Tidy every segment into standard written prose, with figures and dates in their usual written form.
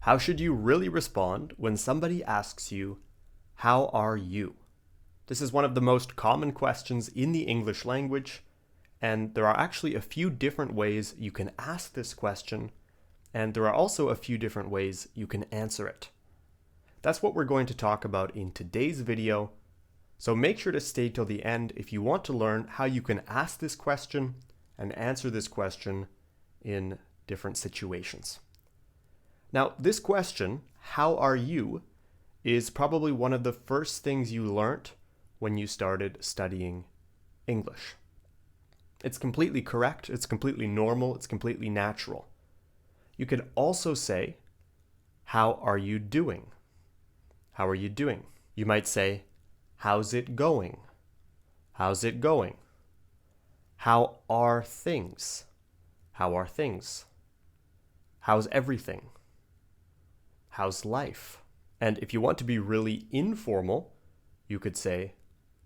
How should you really respond when somebody asks you, "How are you?" This is one of the most common questions in the English language, and there are actually a few different ways you can ask this question, and there are also a few different ways you can answer it. That's what we're going to talk about in today's video, so make sure to stay till the end if you want to learn how you can ask this question and answer this question in different situations. Now, this question, "How are you?" is probably one of the first things you learned when you started studying English. It's completely correct, it's completely normal, it's completely natural. You could also say, "How are you doing?" How are you doing? You might say, "How's it going?" How's it going? How are things? How are things? How's everything? How's life? And if you want to be really informal, you could say,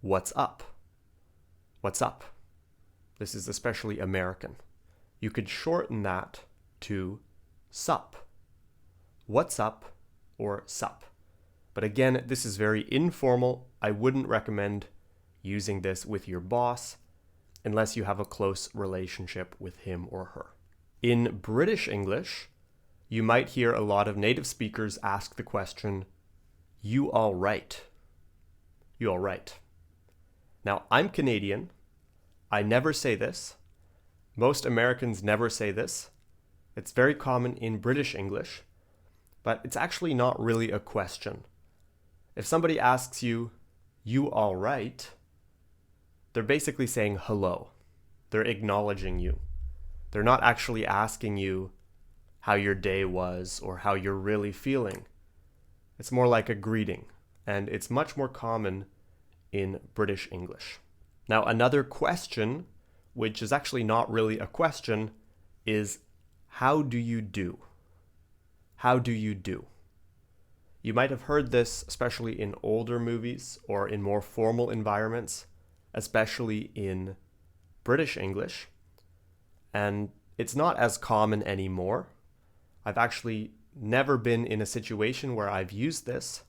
"What's up?" What's up? This is especially American. You could shorten that to sup. What's up or sup? But again, this is very informal. I wouldn't recommend using this with your boss unless you have a close relationship with him or her. In British English, you might hear a lot of native speakers ask the question, "You all right?" You all right? Now, I'm Canadian. I never say this. Most Americans never say this. It's very common in British English, but it's actually not really a question. If somebody asks you, "You all right?" they're basically saying hello. They're acknowledging you. They're not actually asking you how your day was or how you're really feeling. It's more like a greeting, and it's much more common in British English. Now, another question, which is actually not really a question, is how do you do? How do you do? You might have heard this especially in older movies or in more formal environments, especially in British English, and it's not as common anymore. I've actually never been in a situation where I've used this,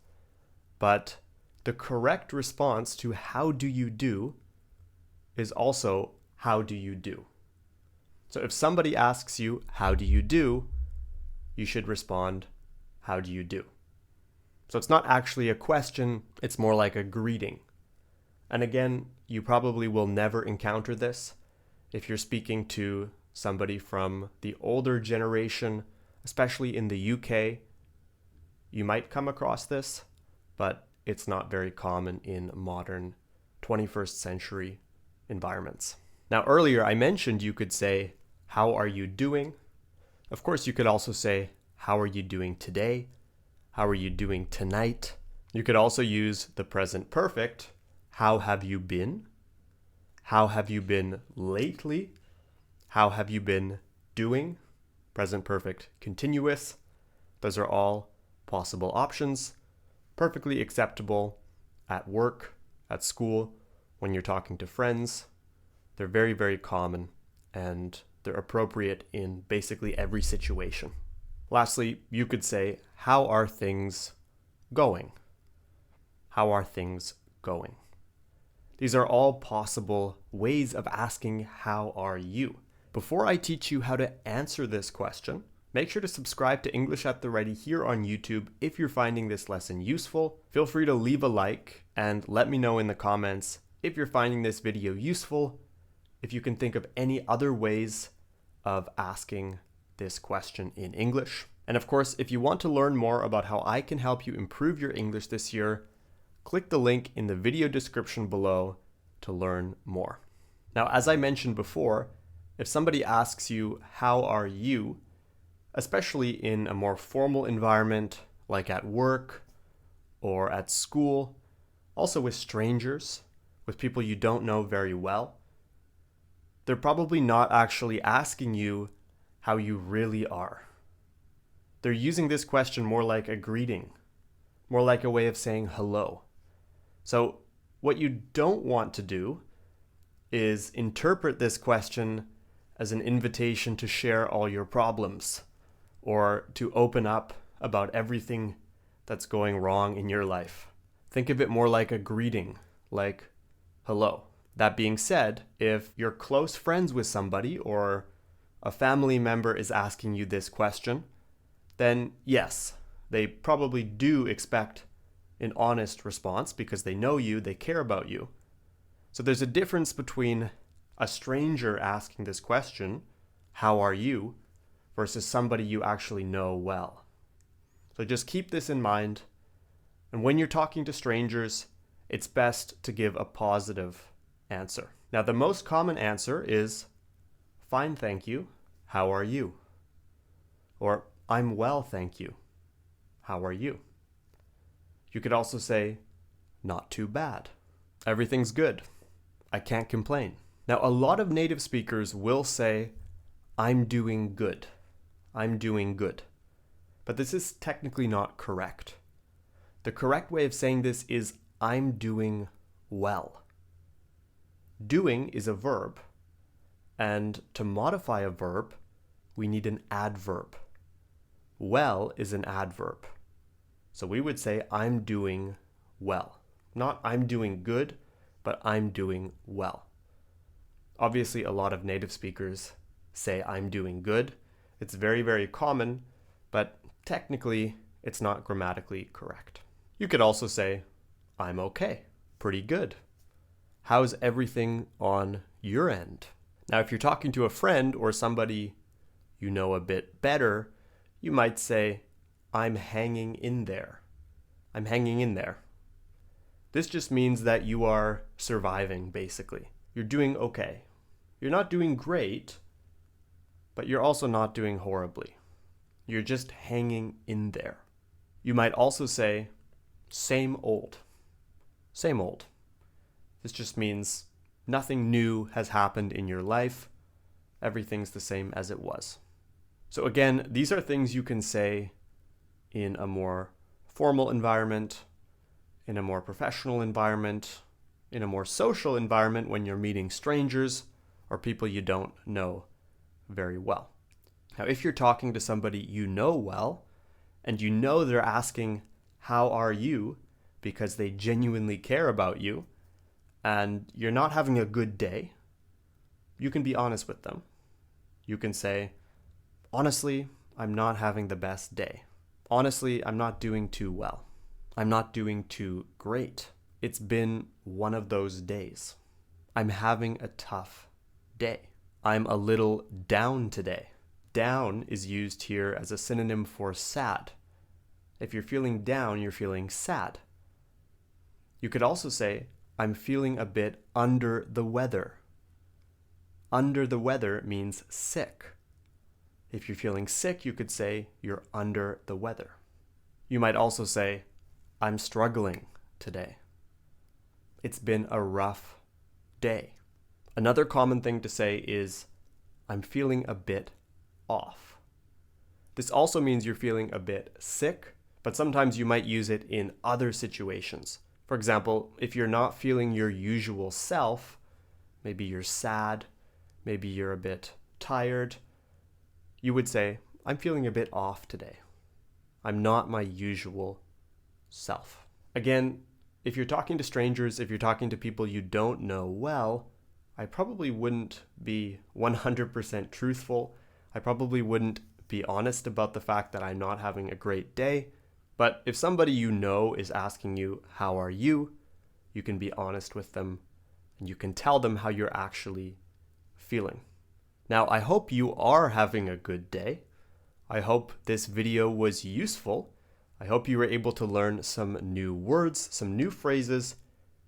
but the correct response to "how do you do" is also "how do you do?" So if somebody asks you, "How do you do?" you should respond, "How do you do?" So it's not actually a question, it's more like a greeting. And again, you probably will never encounter this if you're speaking to somebody from the older generation, especially in the UK. You might come across this, but it's not very common in modern 21st century environments. Now, earlier I mentioned you could say, "How are you doing?" Of course, you could also say, "How are you doing today?" "How are you doing tonight?" You could also use the present perfect. "How have you been?" "How have you been lately?" "How have you been doing?" Present perfect continuous. Those are all possible options, perfectly acceptable at work, at school, when you're talking to friends. They're very, very common, and they're appropriate in basically every situation. Lastly, you could say, "How are things going?" How are things going? These are all possible ways of asking, "How are you?" Before I teach you how to answer this question, make sure to subscribe to English at the Ready here on YouTube if you're finding this lesson useful. Feel free to leave a like and let me know in the comments if you're finding this video useful, if you can think of any other ways of asking this question in English. And of course, if you want to learn more about how I can help you improve your English this year, click the link in the video description below to learn more. Now, as I mentioned before, if somebody asks you, "How are you?" especially in a more formal environment like at work or at school, also with strangers, with people you don't know very well, they're probably not actually asking you how you really are. They're using this question more like a greeting, more like a way of saying hello. So what you don't want to do is interpret this question as an invitation to share all your problems or to open up about everything that's going wrong in your life. Think of it more like a greeting, like hello. That being said, if you're close friends with somebody or a family member is asking you this question, then yes, they probably do expect an honest response because they know you, they care about you. So there's a difference between a stranger asking this question, how are you, versus somebody you actually know well. So just keep this in mind. And when you're talking to strangers, it's best to give a positive answer. Now, the most common answer is, fine, thank you. How are you? Or, I'm well, thank you. How are you? You could also say, not too bad. Everything's good. I can't complain. Now, a lot of native speakers will say, I'm doing good. I'm doing good. But this is technically not correct. The correct way of saying this is, I'm doing well. Doing is a verb, and to modify a verb, we need an adverb. Well is an adverb. So we would say, I'm doing well. Not I'm doing good, but I'm doing well. Obviously, a lot of native speakers say I'm doing good. It's very, very common, but technically, it's not grammatically correct. You could also say, I'm okay, pretty good. How's everything on your end? Now, if you're talking to a friend or somebody you know a bit better, you might say, I'm hanging in there. I'm hanging in there. This just means that you are surviving, basically. You're doing okay. You're not doing great, but you're also not doing horribly. You're just hanging in there. You might also say, same old. Same old. This just means nothing new has happened in your life. Everything's the same as it was. So again, these are things you can say in a more formal environment, in a more professional environment, in a more social environment when you're meeting strangers or people you don't know very well. Now, if you're talking to somebody you know well, and you know they're asking, how are you? Because they genuinely care about you, and you're not having a good day, you can be honest with them. You can say, honestly, I'm not having the best day. Honestly, I'm not doing too well. I'm not doing too great. It's been one of those days. I'm having a tough day. I'm a little down today. Down is used here as a synonym for sad. If you're feeling down, you're feeling sad. You could also say, I'm feeling a bit under the weather. Under the weather means sick. If you're feeling sick, you could say you're under the weather. You might also say, I'm struggling today. It's been a rough day. Another common thing to say is, I'm feeling a bit off. This also means you're feeling a bit sick, but sometimes you might use it in other situations. For example, if you're not feeling your usual self, maybe you're sad, maybe you're a bit tired, you would say, I'm feeling a bit off today. I'm not my usual self. Again, if you're talking to strangers, if you're talking to people you don't know well, I probably wouldn't be 100% truthful. I probably wouldn't be honest about the fact that I'm not having a great day. But if somebody you know is asking you, how are you? You can be honest with them and you can tell them how you're actually feeling. Now, I hope you are having a good day. I hope this video was useful. I hope you were able to learn some new words, some new phrases,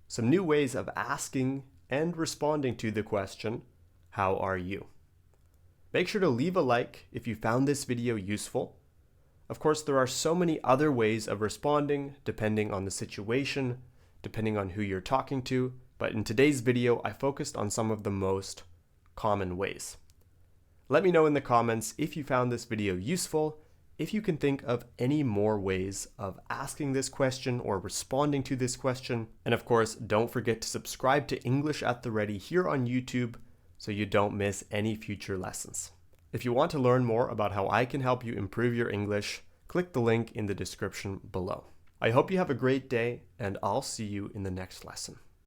some new ways of asking and responding to the question, how are you? Make sure to leave a like if you found this video useful. Of course, there are so many other ways of responding depending on the situation, depending on who you're talking to, but in today's video, I focused on some of the most common ways. Let me know in the comments if you found this video useful, if you can think of any more ways of asking this question or responding to this question. And of course, don't forget to subscribe to English at the Ready here on YouTube so you don't miss any future lessons. If you want to learn more about how I can help you improve your English, click the link in the description below. I hope you have a great day, and I'll see you in the next lesson.